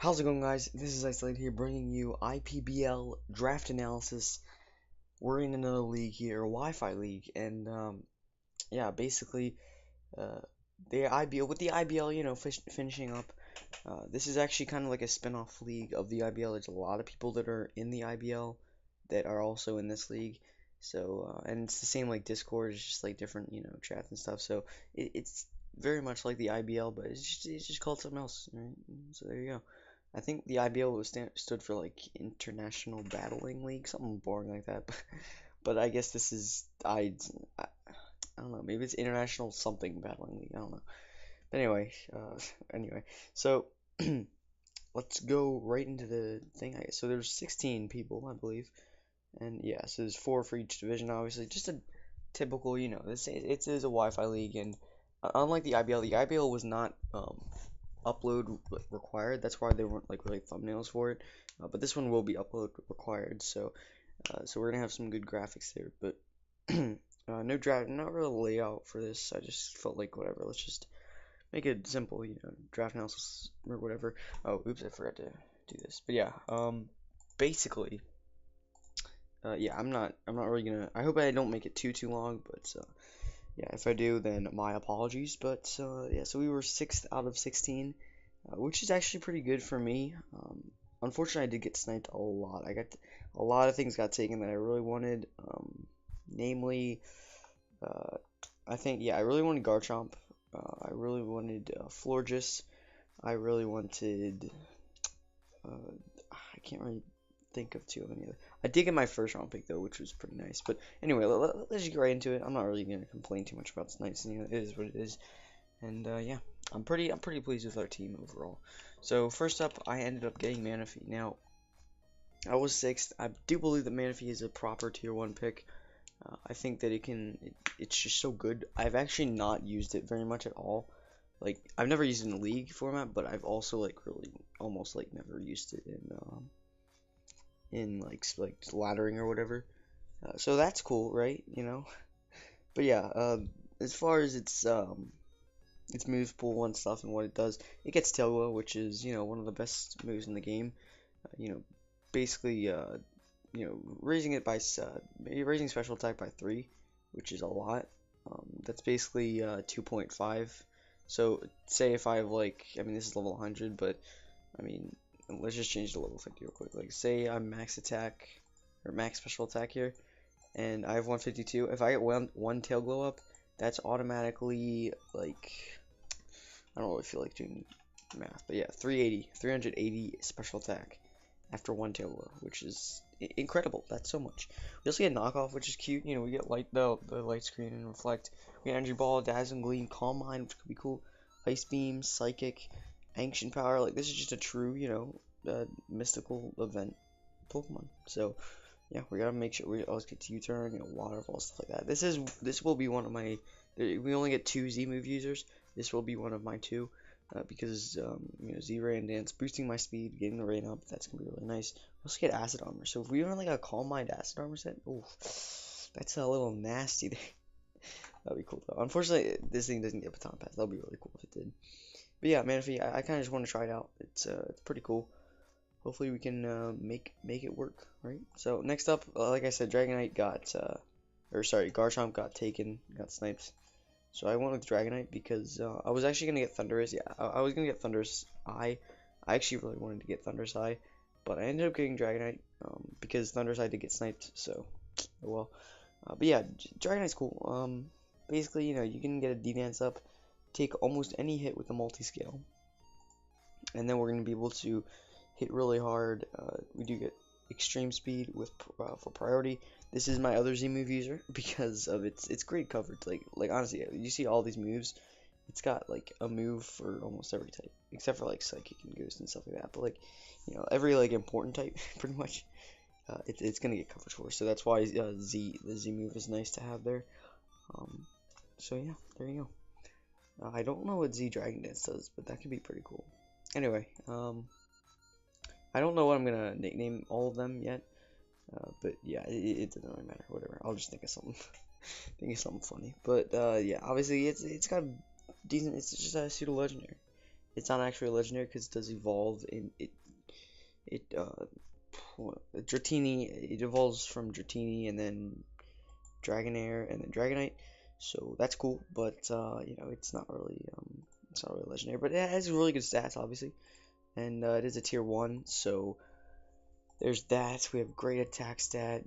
How's it going, guys? This is Isolate here, bringing you IPBL draft analysis. We're in another league here, a Wi-Fi league, and yeah, basically, uh, the IBL with the IBL, finishing up. This is actually kind of like a spin-off league of the IBL. There's a lot of people that are in the IBL that are also in this league. So, and it's the same like Discord. It's just like different, chats and stuff. So it's very much like the IBL, but it's just called something else, right? So there you go. I think the IBL stood for like International Battling League, something boring like that. But I guess this is I don't know. Maybe it's International something Battling League. I don't know. But anyway, anyway, so let's go right into the thing. I guess so. There's 16 people, I believe, and yeah, so there's four for each division. Obviously, just a typical, this it is a Wi-Fi league, and unlike the IBL was not upload required. That's why there weren't like really thumbnails for it. But this one will be upload required. So we're gonna have some good graphics there. But no draft, not real layout for this. I just felt like whatever. Let's just make it simple. Draft analysis or whatever. Oh, oops, I forgot to do this. But yeah, basically, yeah, I'm not really gonna. I hope I don't make it too long. But yeah, if I do, then my apologies. But yeah, so we were sixth out of 16, which is actually pretty good for me. Unfortunately, I did get sniped a lot. I got a lot of things got taken that I really wanted. Namely, uh, I think yeah, I really wanted Garchomp. I really wanted Florges. I really wanted. Uh, I can't really think of too many other. I did get my first round pick though, which was pretty nice. But anyway, let's just get right into it. I'm not really gonna complain too much about Snipes. It is what it is. And yeah, I'm pretty pleased with our team overall. So first up, I ended up getting Manaphy. Now I was sixth. I do believe that Manaphy is a proper tier 1 pick. I think that it's just so good. I've actually not used it very much at all. Like I've never used it in the league format, but I've also like really almost like never used it in like laddering or whatever. So that's cool, right? But yeah, as far as its moves, pool one stuff, and what it does, it gets tail glow, which is one of the best moves in the game. You know, basically, raising it by raising special attack by 3, which is a lot. That's basically 2.5. So say if I have like, I mean this is level 100, but I mean let's just change the level 50 real quick. Like say I'm max attack or max special attack here, and I have 152. If I get one tail glow up, that's automatically like I don't really feel like doing math, but yeah, 380 special attack after one tail glow, which is incredible. That's so much. We also get knockoff, which is cute. We get the light screen and reflect. We get energy ball, dazzling gleam, calm mind, which could be cool. Ice beam, psychic, ancient power. Like this is just a true, mystical event Pokemon. So yeah, we gotta make sure we always get to U-turn, waterfall, stuff like that. This will be one of my. We only get 2 Z move users. This will be one of my 2, because Z Ray and Dance boosting my speed, getting the rain up. That's gonna be really nice. We also get acid armor. So if we run like a Calm Mind acid armor set, oh, that's a little nasty there. That'd be cool though. Unfortunately, this thing doesn't get baton pass. That'd be really cool if it did. But yeah, Manaphy, I kind of just want to try it out. It's pretty cool. Hopefully we can make it work, right? So next up, like I said, Dragonite got or sorry, Garchomp got sniped. So I went with Dragonite because I was actually gonna get Thundurus. Yeah, I was gonna get Thundurus Eye. I actually really wanted to get Thundurus Eye, but I ended up getting Dragonite because Thundurus Eye did get sniped. So oh well. But yeah, Dragonite's cool. Basically, you can get a D-Dance up, take almost any hit with a multi-scale, and then we're gonna be able to hit really hard. We do get extreme speed with for priority. This is my other Z move user because of its great coverage. Like honestly, you see all these moves. It's got like a move for almost every type, except for like psychic and ghost and stuff like that. But like every like important type, pretty much, it's gonna get coverage for. So that's why the Z move is nice to have there. So yeah, there you go. I don't know what Z Dragon Dance does, but that could be pretty cool. Anyway, I don't know what I'm gonna nickname all of them yet, but yeah, it doesn't really matter. Whatever, I'll just think of something, think of something funny. But yeah, obviously it's got decent. It's just a pseudo legendary. It's not actually a legendary because it does evolve in it Dratini. It evolves from Dratini and then Dragonair and then Dragonite. So that's cool, but you know, it's not really legendary, but it has really good stats, obviously, and it is a tier 1, so there's that. We have great attack stat.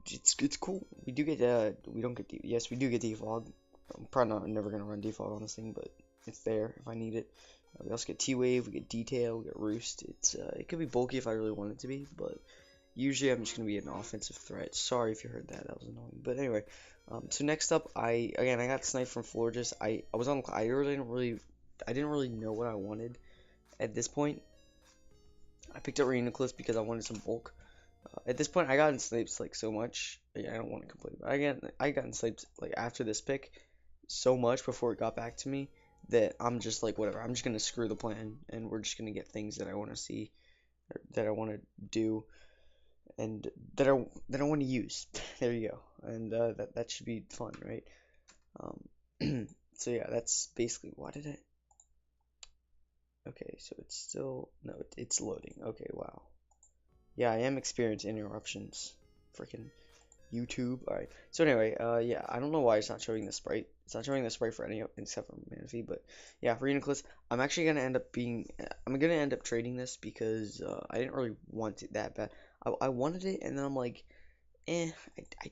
It's cool. We don't get yes, we do get defog. I'm probably not never gonna run defog on this thing, but it's there if I need it. We also get T-Wave, we get Detail, we get Roost. It could be bulky if I really want it to be, but usually I'm just gonna be an offensive threat. Sorry if you heard that. That was annoying. But anyway, so next up, I got sniped from Florges. I didn't really know what I wanted at this point. I picked up Reuniclus because I wanted some bulk. At this point, I got sniped like so much. Yeah, I don't want to complain, but I got sniped like after this pick so much before it got back to me that I'm just like whatever. I'm just gonna screw the plan, and we're just gonna get things that I want to see, or that I want to do, and that I want to use. There you go, and that should be fun, right? So yeah, that's basically what did it. Okay, so it's still no, it's loading. Okay, wow. Yeah, I am experiencing interruptions. Freaking YouTube. Alright. So anyway, yeah, I don't know why it's not showing the sprite. It's not showing the sprite for any except for Manaphy, but yeah, for Uniclus, I'm gonna end up trading this because I didn't really want it that bad. I wanted it, and then I'm like, I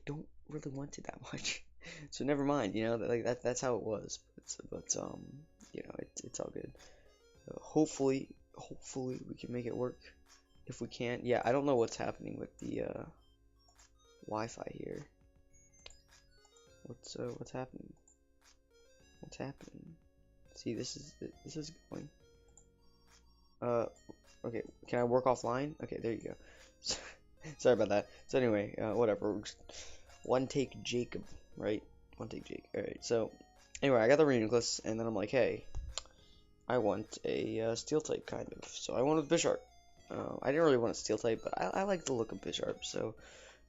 don't really want it that much. So never mind, you know, that's how it was. But you know, it's all good. Hopefully we can make it work. If we can't, yeah, I don't know what's happening with the Wi-Fi here. What's happening? What's happening? See, this is going. Okay, can I work offline? Okay, there you go. Sorry about that. So anyway, whatever. One take Jacob, right? One take Jake. All right. So anyway, I got the Reuniclus, and then I'm like, hey, I want a steel type kind of. So I wanted Bisharp. I didn't really want a steel type, but I like the look of Bisharp, so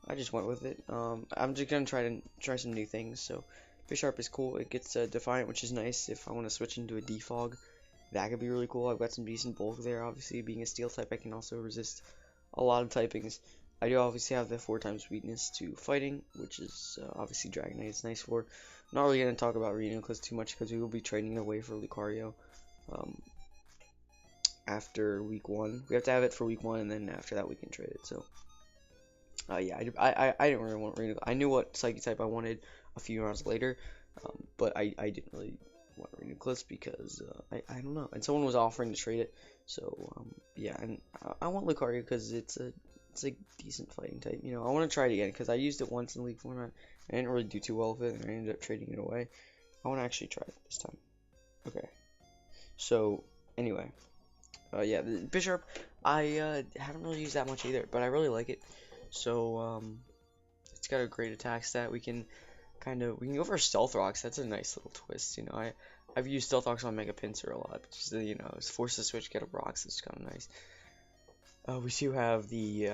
I just went with it. I'm just gonna try some new things. So Bisharp is cool. It gets Defiant, which is nice. If I want to switch into a Defog, that could be really cool. I've got some decent bulk there. Obviously, being a steel type, I can also resist a lot of typings. I do obviously have the 4x weakness to fighting, which is obviously Dragonite is nice for. I'm not really gonna talk about Reuniclus too much because we will be trading it away for Lucario. After week 1, we have to have it for week 1, and then after that we can trade it. So yeah, I didn't really want Reuniclus. I knew what Psychic type I wanted a few rounds later, but I didn't really want Reuniclus because I don't know, and someone was offering to trade it. So yeah, and I want Lucario because it's a decent fighting type. You know, I want to try it again because I used it once in League format. I didn't really do too well with it, and I ended up trading it away. I want to actually try it this time. Okay. So anyway, yeah, the Bisharp, I haven't really used that much either, but I really like it. So it's got a great attack stat. We can go for Stealth Rocks. That's a nice little twist. You know, I've used Stealth Rocks on Mega Pinsir a lot, but just you know, it's force to switch, get up rocks. It's kind of nice. We do have the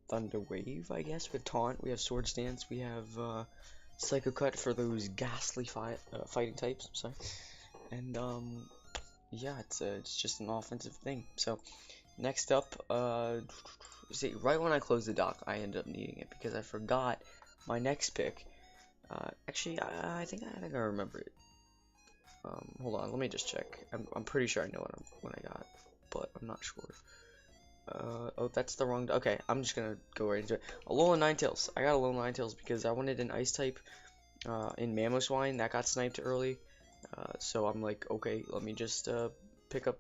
Thunder Wave, I guess, with Taunt. We have Swords Dance. We have Psycho Cut for those ghastly fighting types. I'm sorry. And yeah, it's just an offensive thing. So next up, see, right when I closed the dock, I ended up needing it because I forgot my next pick. Actually, I think I remember it. Hold on, let me just check. I'm pretty sure I know what I got, but I'm not sure. Oh, that's the wrong. Okay, I'm just gonna go right into it. Alolan Ninetales. I got Alolan Ninetales because I wanted an Ice type in Mamoswine that got sniped early. So I'm like, okay, let me just pick up.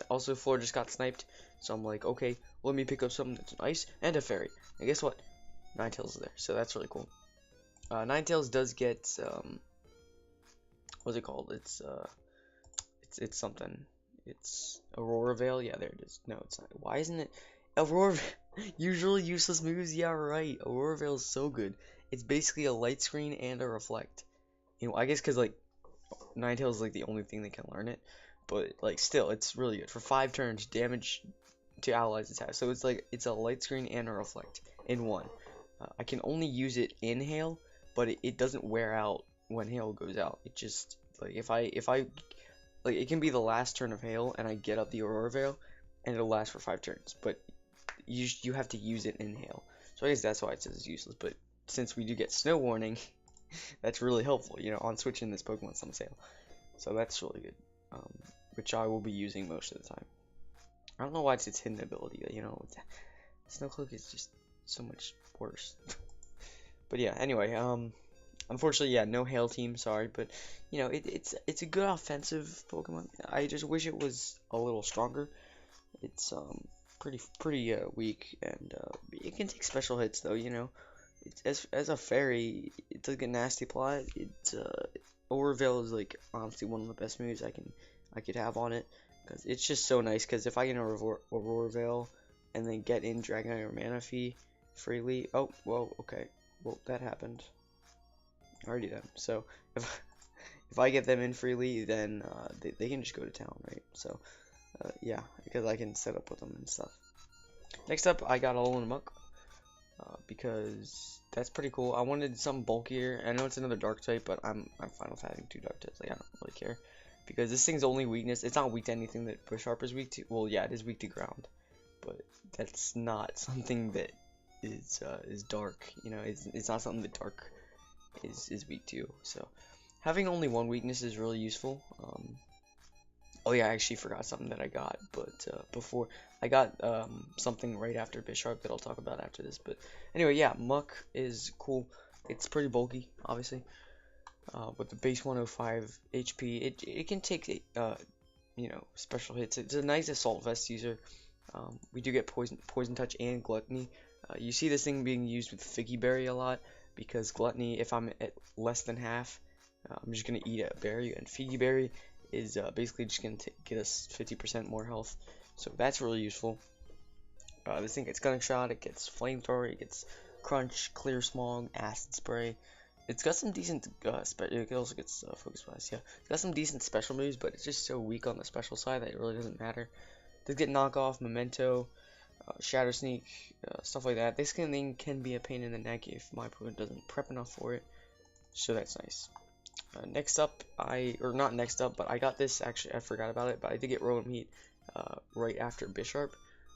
Also, Floor just got sniped, so I'm like, okay, let me pick up something that's an Ice and a Fairy. And guess what? Ninetales is there, so that's really cool. Ninetales does get what's it called? It's something. It's Aurora Veil. Yeah, there it is. No, it's not. Why isn't it Aurora? Usually useless moves. Yeah, right. Aurora Veil is so good. It's basically a light screen and a reflect. You know, I guess because like Ninetales is like the only thing that can learn it, but like still, it's really good for 5 turns. Damage to allies attack. So it's a light screen and a reflect in one. I can only use it in hail, but it doesn't wear out when hail goes out. It just like if I like it can be the last turn of hail, and I get up the Aurora Veil, and it'll last for 5 turns. But you have to use it in hail. So I guess that's why it says it's useless. But since we do get snow warning, that's really helpful. You know, on switching this Pokemon's on sale, so that's really good. Which I will be using most of the time. I don't know why it's its hidden ability. You know, Snowcloak is just so much worse. But yeah, anyway, unfortunately, yeah, no hail team, sorry, but you know, it's a good offensive Pokemon. I just wish it was a little stronger. It's pretty weak, and it can take special hits though, you know. It's, as a fairy, it does get nasty plot. It's Aurora Veil is like honestly one of the best moves I could have on it, because it's just so nice. Because if I get an Aurora Veil and then get in Dragonite or Manaphy freely, oh well, okay, well that happened. Already done. So if I get them in freely, then they can just go to town, right? So yeah, because I can set up with them and stuff. Next up, I got Alolan Muck because that's pretty cool. I wanted something bulkier. I know it's another Dark type, but I'm fine with having 2 Dark types. Like I don't really care because this thing's only weakness. It's not weak to anything that Bisharp is weak to. Well, yeah, it is weak to ground, but that's not something that is dark. You know, it's not something that dark is weak to. So having only one weakness is really useful. Oh yeah, I actually forgot something that I got, but before I got something right after Bisharp that I'll talk about after this. But anyway, yeah, Muck is cool. It's pretty bulky, obviously. With the base 105 HP, it can take you know, special hits. It's a nice assault vest user. We do get poison touch and gluttony. You see this thing being used with Figgy Berry a lot because gluttony, if I'm at less than half, I'm just gonna eat a berry, and Figgy Berry is basically just gonna get us 50% more health. So that's really useful. This thing gets Gunshot, it gets Flamethrower, it gets Crunch, Clear Smog, Acid Spray. It's got some decent it also gets Focus Blast, yeah. It's got some decent special moves, but it's just so weak on the special side that it really doesn't matter. Does get Knockoff, Memento, Shadow Sneak, stuff like that. This thing can be a pain in the neck if my opponent doesn't prep enough for it, so that's nice. Next up, or not next up, but I got this, actually, I forgot about it, but I did get Rotom Heat right after Bisharp,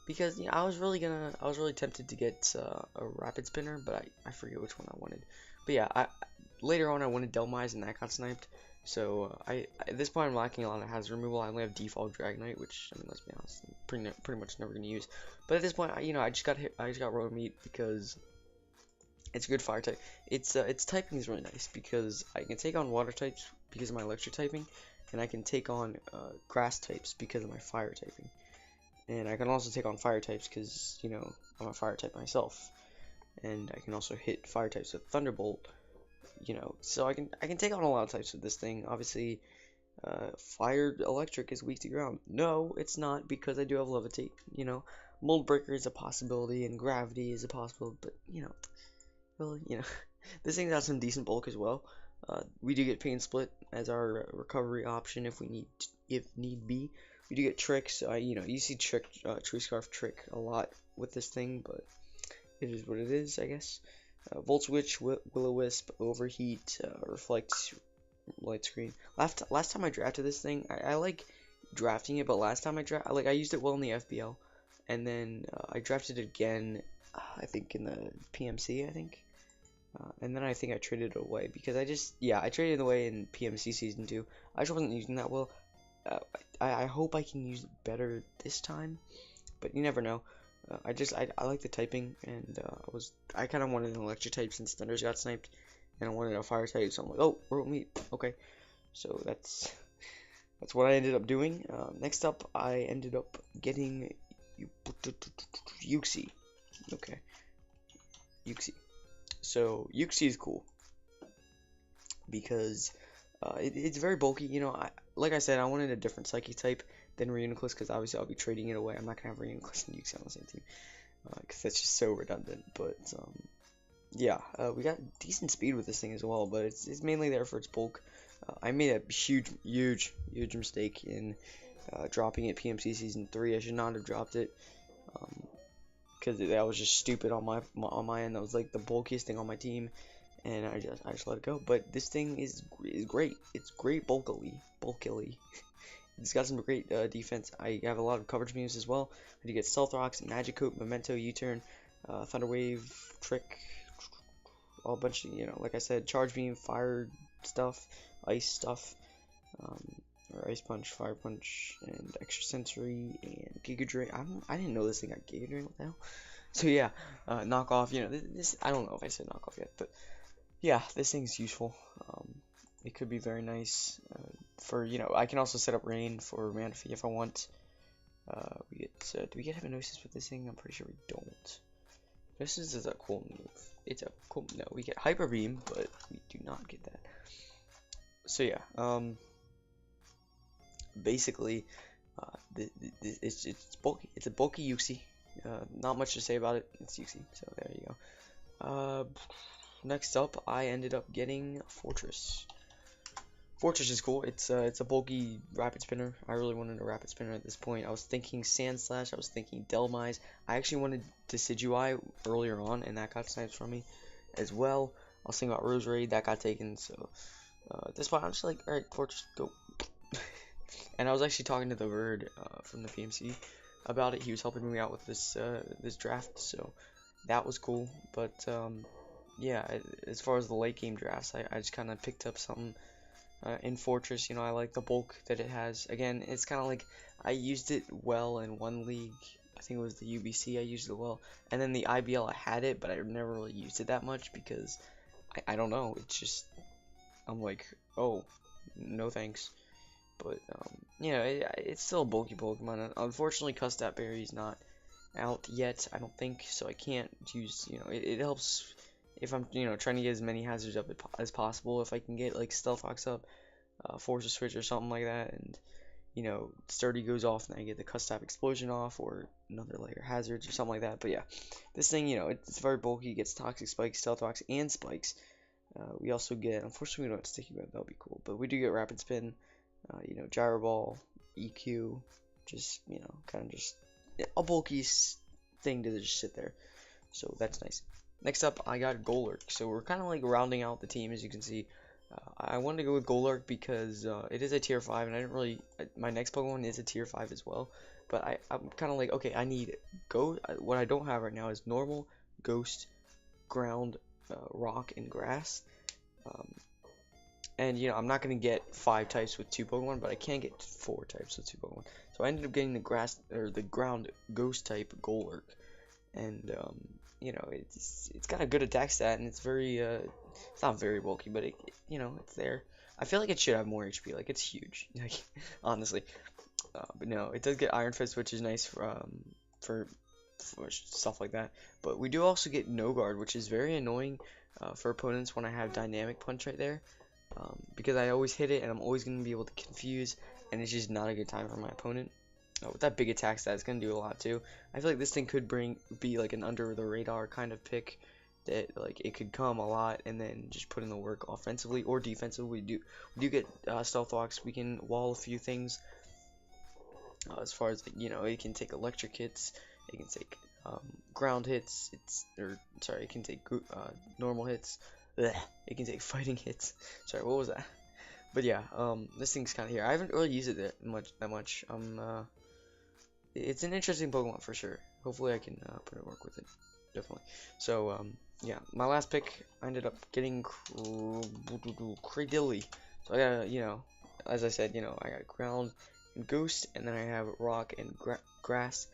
because, you know, I was really tempted to get a Rapid Spinner, but I forget which one I wanted. But yeah, later on I wanted Delmise, and that got sniped, so at this point I'm lacking a lot of hazard removal. I only have default Dragonite, which, I mean, let's be honest, I'm pretty much never gonna use. But at this point, you know, I just got Rotom Heat because it's a good fire type. Its typing is really nice because I can take on water types because of my electric typing, and I can take on grass types because of my fire typing. And I can also take on fire types because, you know, I'm a fire type myself. And I can also hit fire types with Thunderbolt, you know. So I can take on a lot of types with this thing. Obviously, fire electric is weak to ground. No, it's not, because I do have Levitate, you know. Mold Breaker is a possibility, and Gravity is a possibility, but, you know, well, you know, this thing has some decent bulk as well. We do get Pain Split as our recovery option if need be. We do get Tricks. You know, you see Tree Scarf Trick a lot with this thing, but it is what it is, I guess. Volt Switch, Will-O-Wisp, Overheat, Reflect, Light Screen. Last time I drafted this thing, I like drafting it, but last time I used it well in the FBL, and then I drafted it again, I think in the PMC, I think. And then I think I traded it away because I traded it away in PMC Season 2. I just wasn't using that well. I hope I can use it better this time, but you never know. I like the typing, and I kind of wanted an electric type since Thunders got sniped, and I wanted a fire type, so I'm like, oh, Rotom Heat, okay. So that's what I ended up doing. Next up, I ended up getting Uxie. Okay, Uxie. So Uxie is cool because it's very bulky. You know, like I said, I wanted a different Psychic type than Reuniclus because obviously I'll be trading it away. I'm not gonna have Reuniclus and Uxie on the same team because that's just so redundant. But yeah, we got decent speed with this thing as well, but it's mainly there for its bulk. I made a huge mistake in dropping it PMC Season 3. I should not have dropped it. Because that was just stupid on my end. That was like the bulkiest thing on my team, and I just let it go. But this thing is great. It's great bulkily. It's got some great defense. I have a lot of coverage moves as well. I do get Stealth Rocks, Magic Coat, Memento, U-Turn, Thunder Wave, Trick, all a bunch of, like I said, Charge Beam, Fire stuff, Ice stuff, um, or Ice Punch, Fire Punch, and Extra Sensory, and Giga Drain. I didn't know this thing got Giga Drain. What the hell? So yeah, knockoff. This I don't know if I said knockoff yet, but yeah, this thing's useful. It could be very nice for I can also set up rain for Manaphy if I want. We get do we get Hypnosis with this thing? I'm pretty sure we don't. This is a cool move. It's a cool no. We get Hyper Beam, but we do not get that. So yeah, basically, it's bulky. It's a bulky Uxie. Not much to say about it. It's Uxie. So there you go. Next up, I ended up getting Fortress. Fortress is cool. It's a bulky rapid spinner. I really wanted a rapid spinner at this point. I was thinking Sand Slash. I was thinking Delmise. I actually wanted Decidueye earlier on, and that got sniped from me as well. I was thinking about Rose Raid. That got taken. So at this point, I'm just like, all right, Fortress, go. And I was actually talking to the Bird from the PMC about it. He was helping me out with this draft, so that was cool. But yeah, as far as the late game drafts, I just kind of picked up something. In Fortress, I like the bulk that it has. Again, it's kind of like I used it well in one league. I think it was the UBC I used it well. And then the IBL I had it, but I never really used it that much because I don't know. It's just, I'm like, oh, no thanks. But, it's still a bulky Pokemon. Unfortunately, Custap Berry is not out yet, I don't think. So I can't use, it helps if I'm, trying to get as many hazards up as possible. If I can get, like, Stealth Fox up, Force a Switch or something like that, and, Sturdy goes off, and I get the Custap Explosion off, or another layer hazards or something like that. But yeah, this thing, it's very bulky. It gets Toxic Spikes, Stealth Rocks, and Spikes. We also get, unfortunately, we don't have Sticky Web. That would be cool. But we do get Rapid Spin, Gyro Ball, EQ, just, kind of just a bulky thing to just sit there. So that's nice. Next up, I got Golurk. So we're kind of like rounding out the team, as you can see. I wanted to go with Golurk because it is a tier 5, and I didn't really. My next Pokemon is a tier 5 as well. But I'm kind of like, okay, I need what I don't have right now is normal, ghost, ground, rock, and grass. And I'm not gonna get 5 types with 2 Pokemon, but I can get 4 types with 2 Pokemon. So I ended up getting the grass or the ground ghost type Golurk, and it's got a good attack stat, and it's very it's not very bulky, but it's there. I feel like it should have more HP. Like, it's huge, like, honestly. But no, it does get Iron Fist, which is nice for stuff like that. But we do also get No Guard, which is very annoying for opponents when I have Dynamic Punch right there. Because I always hit it, and I'm always going to be able to confuse, and it's just not a good time for my opponent. With that big attack stat, it's going to do a lot too. I feel like this thing could be like an under the radar kind of pick, that like it could come a lot and then just put in the work offensively or defensively. We do get Stealth Rocks. We can wall a few things. As far as it can take electric hits, it can take ground hits. It can take normal hits. Blech. It can take fighting hits. Sorry, what was that? But yeah, this thing's kind of here. I haven't really used it that much. It's an interesting Pokemon for sure. Hopefully I can put it work with it. Definitely. So, yeah, my last pick, I ended up getting Cradilly. So I got, as I said, I got Ground and Ghost, and then I have Rock and Grass.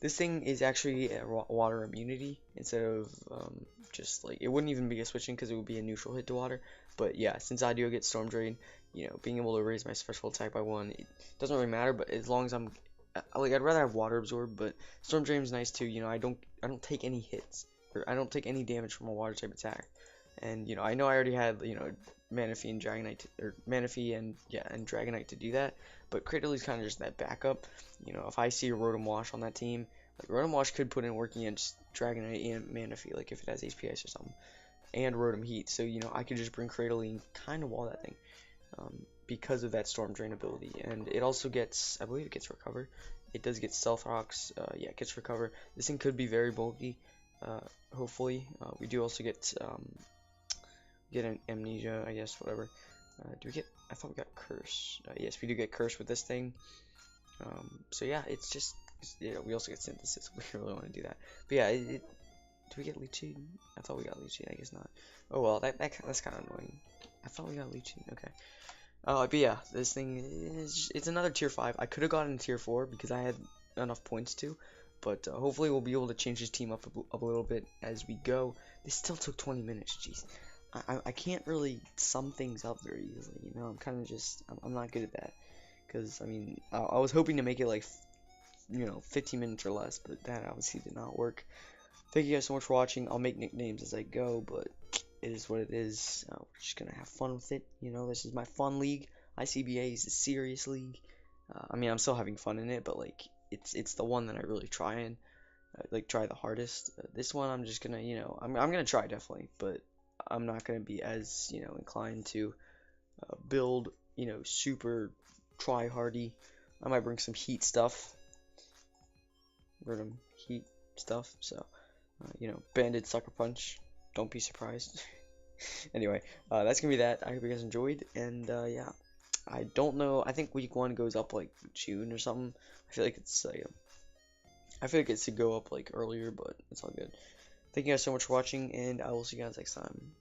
This thing is actually a water immunity instead of just like, it wouldn't even be a switching because it would be a neutral hit to water. But yeah, since I do get Storm Drain, being able to raise my special attack by 1, it doesn't really matter. But as long as I'm like, I'd rather have Water Absorb, but Storm Drain is nice too. I don't take any hits, or I don't take any damage from a water type attack. And I know I already had Manaphy and Dragonite, or Manaphy and Dragonite to do that. But Cradilly's kind of just that backup. If I see a Rotom Wash on that team, like, Rotom Wash could put in work against Dragonite and Manaphy, like if it has HPS or something, and Rotom Heat. So I could just bring Cradilly and kind of wall that thing. Because of that Storm Drain ability, and it also gets, I believe it gets Recover. It does get Stealth Rocks. Yeah, it gets Recover. This thing could be very bulky. Hopefully, we do also get an Amnesia, I guess, whatever. Do we get? I thought we got curse. Yes, we do get curse with this thing. So yeah, it's just yeah. We also get synthesis. We really want to do that. But yeah, do we get leeching? I thought we got leeching. I guess not. Oh well, that's kind of annoying. I thought we got leeching. Okay. But yeah, this thing is it's another tier 5. I could have gotten tier 4 because I had enough points to, but hopefully we'll be able to change this team up a little bit as we go. This still took 20 minutes. Jeez. I can't really sum things up very easily, you know. I'm kind of just I'm not good at that because I mean I was hoping to make it like 15 minutes or less, but that obviously did not work. Thank you guys so much for watching. I'll make nicknames as I go, but it is what it is. We're just gonna have fun with it. You know, this is my fun league. ICBA is a serious league. I mean, I'm still having fun in it, but like it's the one that I really try the hardest. This one I'm just gonna I'm gonna try definitely, but I'm not gonna be as inclined to build super try hardy. I might bring some heat stuff, random heat stuff. So banded sucker punch. Don't be surprised. Anyway, that's gonna be that. I hope you guys enjoyed, and yeah, I don't know. I think week 1 goes up like June or something. I feel like it should go up like earlier, but it's all good. Thank you guys so much for watching, and I will see you guys next time.